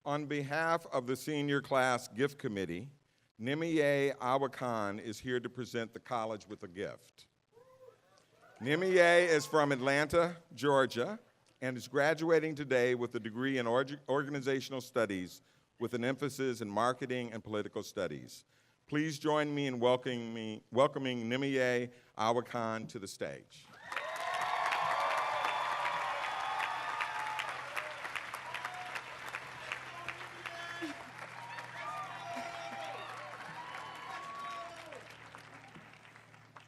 On behalf of the Senior Class Gift Committee, Nimiye Awakan is here to present the college with a gift. Nimiye is from Atlanta, Georgia, and is graduating today with a degree in organizational studies with an emphasis in marketing and political studies. Please join me in welcoming Nimiye Awakan to the stage.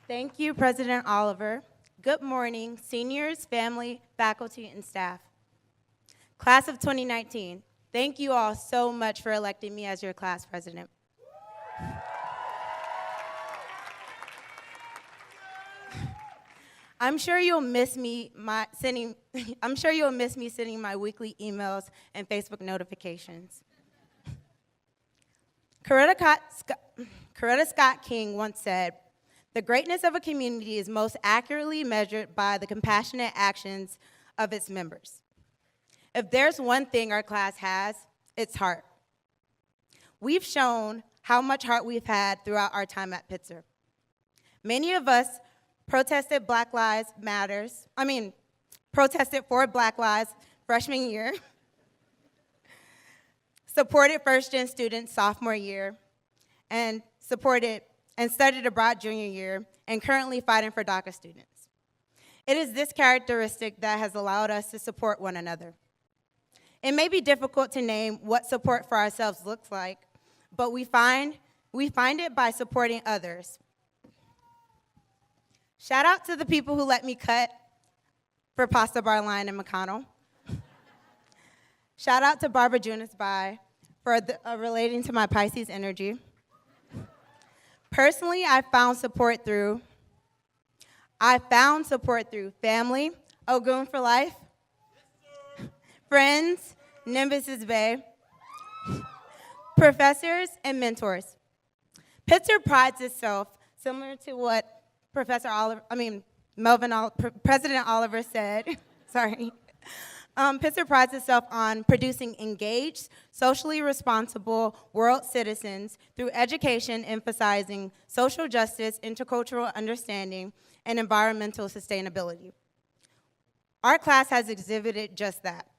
Thank you, President Oliver. Good morning, seniors, family, faculty, and staff. Class of 2019, thank you all so much for electing me as your class president. I'm sure you'll miss me sending my weekly emails and Facebook notifications. Coretta Scott King once said, "The greatness of a community is most accurately measured by the compassionate actions of its members." If there's one thing our class has, it's heart. We've shown how much heart we've had throughout our time at Pitzer. Many of us protested for Black Lives freshman year, supported first-gen students sophomore year, and studied abroad junior year, and currently fighting for DACA students. It is this characteristic that has allowed us to support one another. It may be difficult to name what support for ourselves looks like, but we find it by supporting others. Shout out to the people who let me cut for Pasta Bar Line and McConnell. Shout out to Barbara Junisby for relating to my Pisces energy. Personally, I found support through family, Ogun for life, friends, Nimbus's Bay, professors, and mentors. Pitzer prides itself, similar to what President Oliver said, sorry. Pitzer prides itself on producing engaged, socially responsible world citizens through education emphasizing social justice, intercultural understanding, and environmental sustainability. Our class has exhibited just that.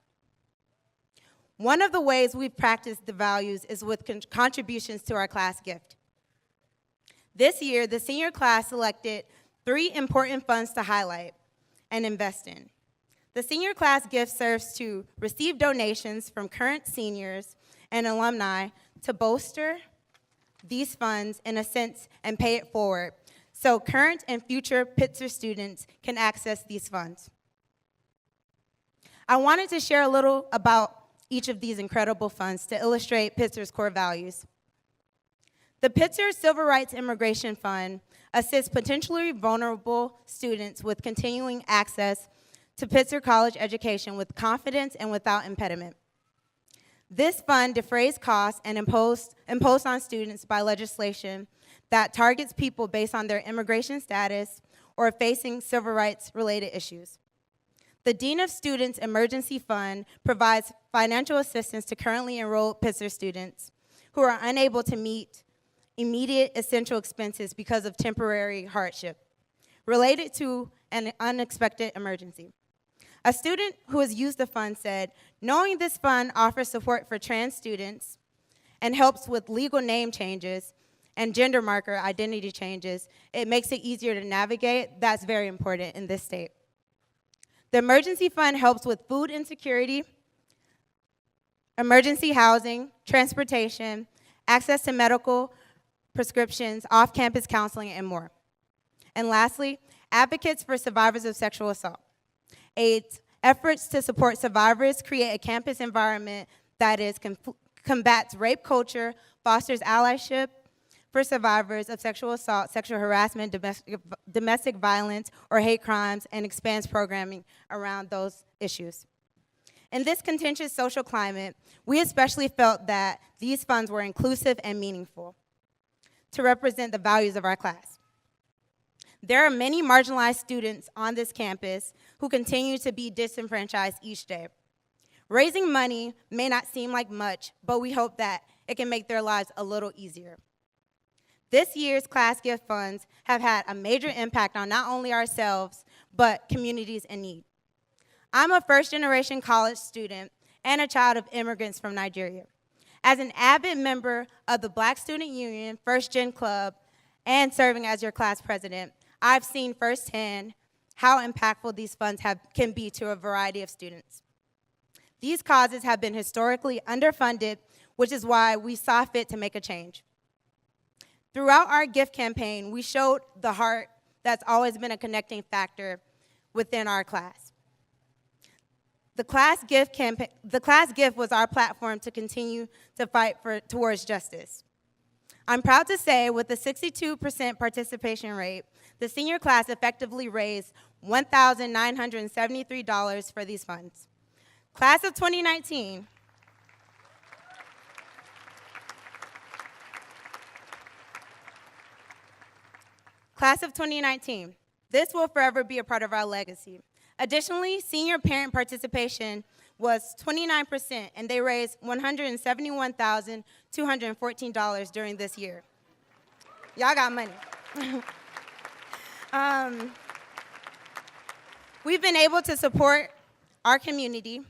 One of the ways we've practiced the values is with contributions to our class gift. This year, the senior class selected 3 important funds to highlight and invest in. The senior class gift serves to receive donations from current seniors and alumni to bolster these funds in a sense and pay it forward so current and future Pitzer students can access these funds. I wanted to share a little about each of these incredible funds to illustrate Pitzer's core values. The Pitzer Civil Rights Immigration Fund assists potentially vulnerable students with continuing access to Pitzer College education with confidence and without impediment. This fund defrays costs and imposed on students by legislation that targets people based on their immigration status or facing civil rights-related issues. The Dean of Students Emergency Fund provides financial assistance to currently enrolled Pitzer students who are unable to meet immediate essential expenses because of temporary hardship related to an unexpected emergency. A student who has used the fund said, "Knowing this fund offers support for trans students and helps with legal name changes and gender marker identity changes, it makes it easier to navigate. That's very important in this state." The emergency fund helps with food insecurity, emergency housing, transportation, access to medical prescriptions, off-campus counseling, and more. And lastly, advocates for survivors of sexual assault. AIDS efforts to support survivors create a campus environment that combats rape culture, fosters allyship for survivors of sexual assault, sexual harassment, domestic violence, or hate crimes, and expands programming around those issues. In this contentious social climate, we especially felt that these funds were inclusive and meaningful to represent the values of our class. There are many marginalized students on this campus who continue to be disenfranchised each day. Raising money may not seem like much, but we hope that it can make their lives a little easier. This year's class gift funds have had a major impact on not only ourselves, but communities in need. I'm a first-generation college student and a child of immigrants from Nigeria. As an avid member of the Black Student Union First Gen Club and serving as your class president, I've seen firsthand how impactful these funds can be to a variety of students. These causes have been historically underfunded, which is why we saw fit to make a change. Throughout our gift campaign, we showed the heart that's always been a connecting factor within our class. The class gift was our platform to continue to fight towards justice. I'm proud to say, with a 62% participation rate, the senior class effectively raised $1,973 for these funds. Class of 2019. Class of 2019. This will forever be a part of our legacy. Additionally, senior parent participation was 29%, and they raised $171,214 during this year. Y'all got money. We've been able to support our community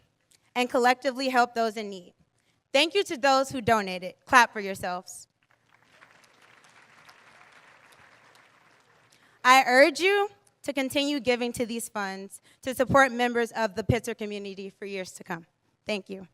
and collectively help those in need. Thank you to those who donated. Clap for yourselves. I urge you to continue giving to these funds to support members of the Pitzer community for years to come. Thank you.